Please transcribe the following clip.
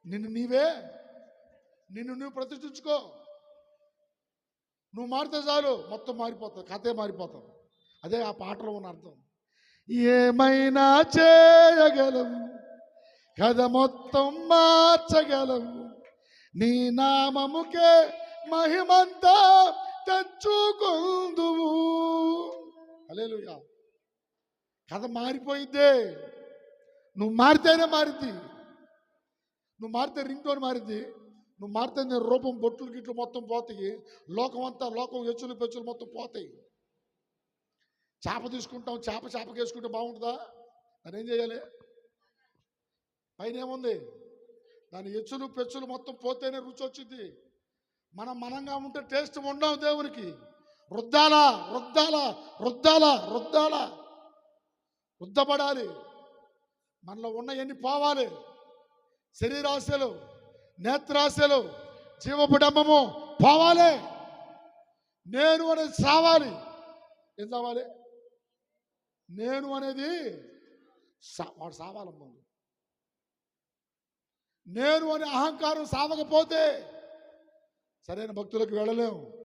నిన్ను నువ్వు ప్రతిష్ఠించుకో. నువ్వు మారితే చాలు, మొత్తం మారిపోతుంది, కథే మారిపోతావు. అదే ఆ పాటలో ఉన్న అర్థం. ఏమైనా చేయగలవు, కథ మొత్తం మార్చగలవు, నీ నామముకే మహిమంతా తెచ్చుకుందువు. హల్లెలూయా. కథ మారిపోయిద్దే. నువ్వు మారితేనే మారిద్ది. నువ్వు మారితే రింగ్ టోన్ మారిద్ది. నువ్వు మారితే నీ రూపం, బొట్లు గిట్లు మొత్తం పోతాయి. లోకం హెచ్చులు పెచ్చులు మొత్తం పోతాయి. చేప తీసుకుంటాం, చేపకి వేసుకుంటే బాగుంటుందా? దాన్ని ఏం చేయాలి? పైన ఏముంది? దాని హెచ్చులు పెచ్చులు మొత్తం పోతేనే రుచి వచ్చింది. మనంగా ఉంటే టేస్ట్ ఉండవు దేవునికి. రుద్దబడాలి. మనలో ఉన్న ఎన్ని పోవాలి. శరీరాశలు, నేత్రాశలు, జీవపుడంబము పోవాలి. నేను అనేది సావాలి. ఏం సావాలి? నేను అనేది వాడు సావాలమ్మ. నేను అనే అహంకారం సావకపోతే సరైన భక్తులకు వెళ్ళలేము.